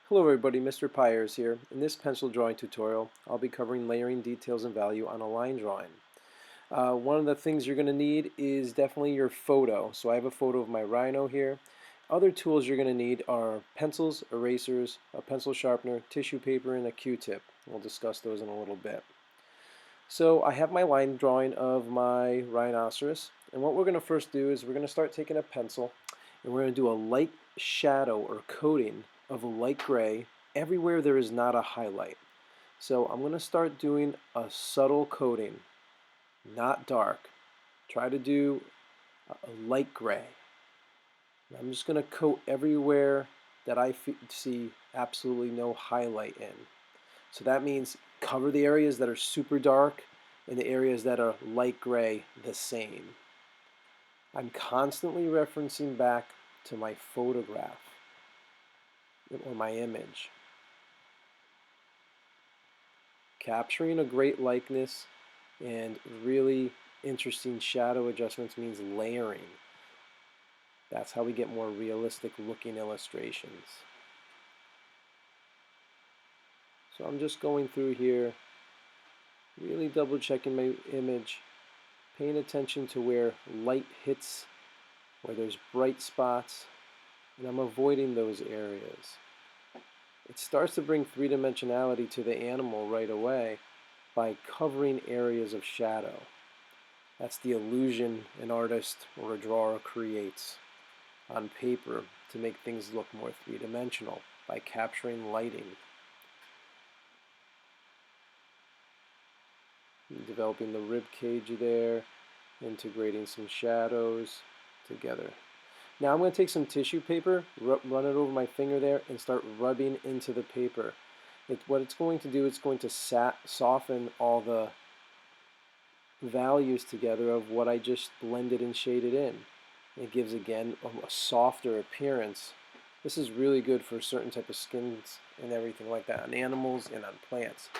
Hello everybody, Mr. Pyers here. In this pencil drawing tutorial, I'll be covering layering details and value on a line drawing. One of the things you're going to need is definitely your photo. So I have a photo of my rhino here. Other tools you're going to need are pencils, erasers, a pencil sharpener, tissue paper, and a Q-tip. We'll discuss those in a little bit. So I have my line drawing of my rhinoceros, and what we're going to first do is we're going to start taking a pencil and we're going to do a light shadow or coating of a light gray everywhere there is not a highlight. So I'm going to start doing a subtle coating, not dark. Try to do a light gray. I'm just going to coat everywhere that I see absolutely no highlight in. So that means cover the areas that are super dark and the areas that are light gray the same. I'm constantly referencing back to my photograph or my image. Capturing a great likeness and really interesting shadow adjustments means layering. That's how we get more realistic looking illustrations. So I'm just going through here, really double checking my image, paying attention to where light hits, where there's bright spots, and I'm avoiding those areas. It starts to bring three-dimensionality to the animal right away by covering areas of shadow. That's the illusion an artist or a drawer creates on paper to make things look more three-dimensional by capturing lighting. Developing the rib cage there, integrating some shadows together. Now I'm going to take some tissue paper, run it over my finger there, and start rubbing into the paper. What it's going to do, it's going to soften all the values together of what I just blended and shaded in. It gives, again, a softer appearance. This is really good for certain type of skins and everything like that, on animals and on plants.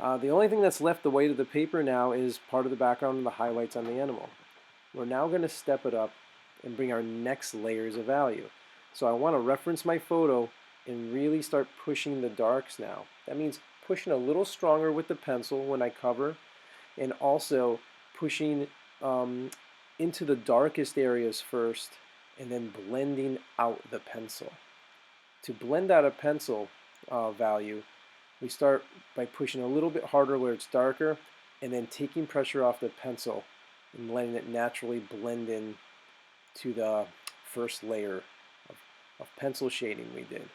The only thing that's left the weight of the paper now is part of the background and the highlights on the animal. We're now going to step it up and bring our next layers of value. So I want to reference my photo and really start pushing the darks now. That means pushing a little stronger with the pencil when I cover, and also pushing into the darkest areas first and then blending out the pencil. To blend out a pencil value, we start by pushing a little bit harder where it's darker and then taking pressure off the pencil and letting it naturally blend in to the first layer of pencil shading we did.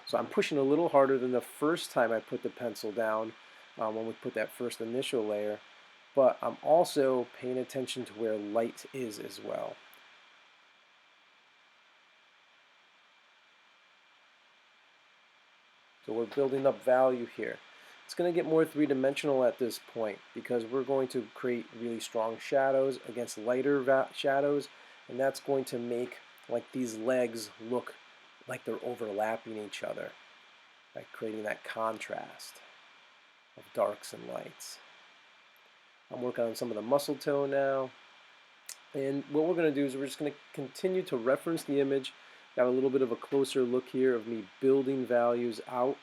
So I'm pushing a little harder than the first time I put the pencil down when we put that first initial layer, but I'm also paying attention to where light is as well. So we're building up value here. It's going to get more three-dimensional at this point because we're going to create really strong shadows against lighter shadows, and that's going to make like these legs look like they're overlapping each other by creating that contrast of darks and lights. I'm working on some of the muscle tone now, and what we're going to do is we're just going to continue to reference the image. Got a little bit of a closer look here of me building values out.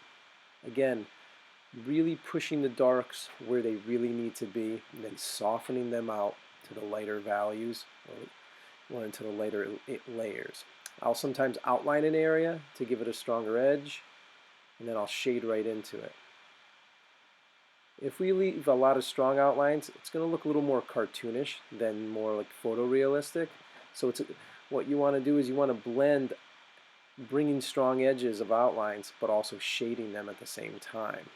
Again, really pushing the darks where they really need to be, and then softening them out to the lighter values, or into the lighter layers. I'll sometimes outline an area to give it a stronger edge, and then I'll shade right into it. If we leave a lot of strong outlines, it's going to look a little more cartoonish than more like photorealistic. So what you want to do is you want to blend bringing strong edges of outlines, but also shading them at the same time.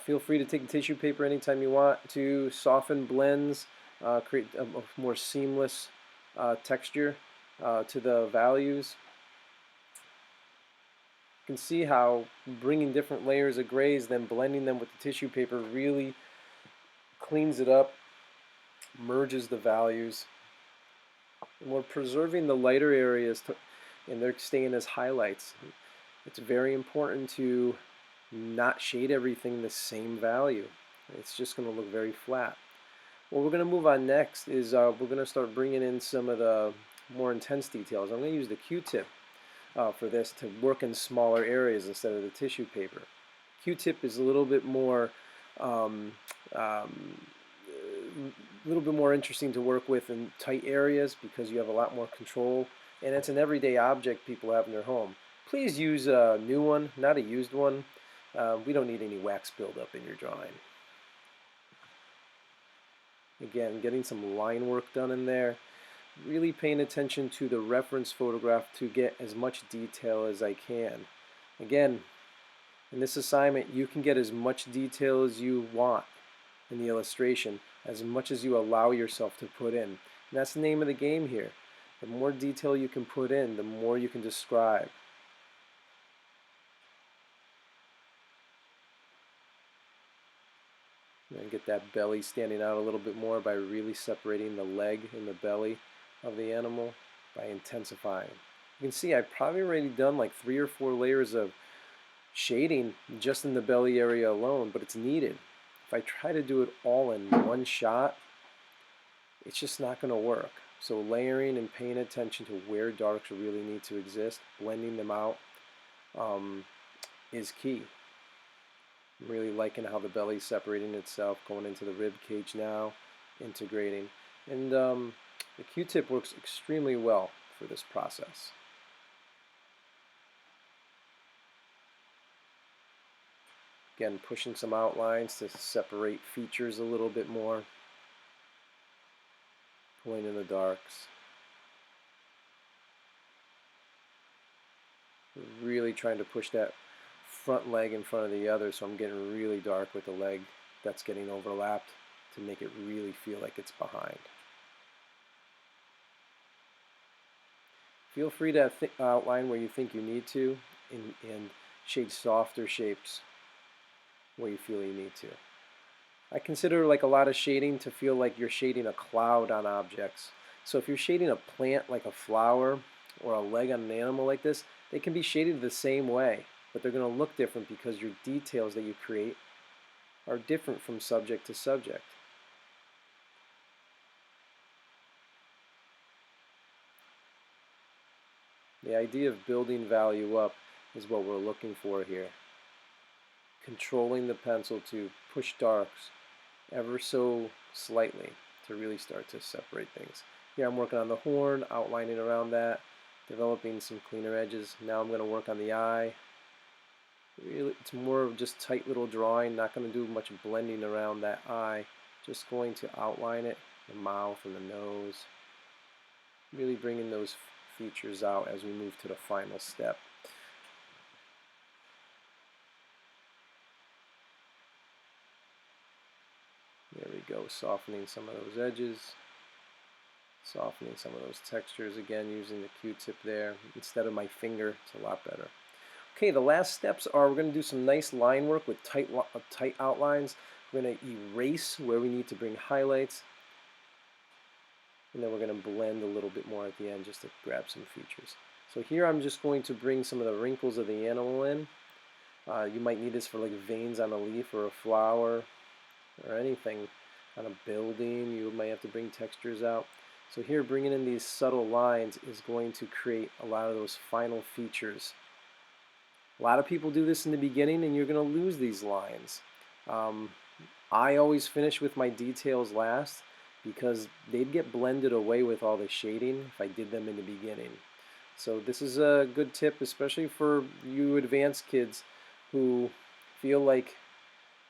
Feel free to take tissue paper anytime you want to soften blends, create a more seamless texture to the values. You can see how bringing different layers of grays, then blending them with the tissue paper really cleans it up, merges the values, and we're preserving the lighter areas and they're staying as highlights. It's very important to not shade everything the same value. It's just going to look very flat. What we're going to move on next is we're going to start bringing in some of the more intense details. I'm going to use the Q-tip for this to work in smaller areas instead of the tissue paper. Q-tip is a little bit more interesting to work with in tight areas because you have a lot more control, and it's an everyday object people have in their home. Please use a new one, not a used one. We don't need any wax buildup in your drawing. Again, getting some line work done in there. Really paying attention to the reference photograph to get as much detail as I can. Again, in this assignment, you can get as much detail as you want in the illustration, as much as you allow yourself to put in. And that's the name of the game here. The more detail you can put in, the more you can describe. And get that belly standing out a little bit more by really separating the leg and the belly of the animal by intensifying. You can see I've probably already done like 3 or 4 layers of shading just in the belly area alone, but it's needed. If I try to do it all in one shot, it's just not going to work. So layering and paying attention to where darks really need to exist, blending them out, is key. I'm really liking how the belly's separating itself, going into the rib cage now, integrating. And the Q-tip works extremely well for this process. Again, pushing some outlines to separate features a little bit more. Pulling in the darks. Really trying to push that front leg in front of the other, so I'm getting really dark with the leg that's getting overlapped to make it really feel like it's behind. Feel free to outline where you think you need to and shade softer shapes where you feel you need to. I consider like a lot of shading to feel like you're shading a cloud on objects. So if you're shading a plant like a flower or a leg on an animal like this, they can be shaded the same way, but they're going to look different because your details that you create are different from subject to subject. The idea of building value up is what we're looking for here. Controlling the pencil to push darks ever so slightly to really start to separate things. Here I'm working on the horn, outlining around that, developing some cleaner edges. Now I'm going to work on the eye. Really, it's more of just tight little drawing, not going to do much blending around that eye, just going to outline it, the mouth and the nose, really bringing those features out as we move to the final step. There we go, softening some of those edges, softening some of those textures, again using the Q-tip there instead of my finger. It's a lot better. Okay, the last steps are we're going to do some nice line work with tight outlines. We're going to erase where we need to bring highlights, and then we're going to blend a little bit more at the end just to grab some features. So here I'm just going to bring some of the wrinkles of the animal in. You might need this for like veins on a leaf or a flower or anything on a building. You might have to bring textures out. So here bringing in these subtle lines is going to create a lot of those final features. A lot of people do this in the beginning and you're going to lose these lines. I always finish with my details last because they'd get blended away with all the shading if I did them in the beginning. So this is a good tip, especially for you advanced kids who feel like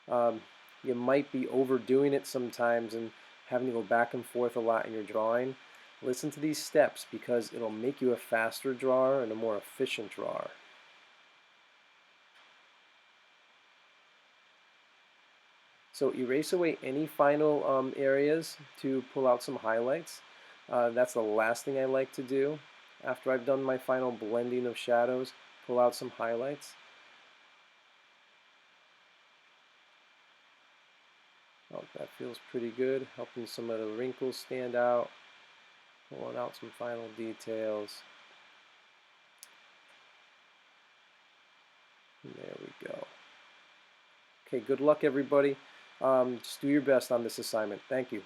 you might be overdoing it sometimes and having to go back and forth a lot in your drawing. Listen to these steps because it'll make you a faster drawer and a more efficient drawer. So erase away any final areas to pull out some highlights. That's the last thing I like to do. After I've done my final blending of shadows, pull out some highlights. Oh, that feels pretty good, helping some of the wrinkles stand out, pulling out some final details. And there we go. Okay, good luck everybody. Just do your best on this assignment. Thank you.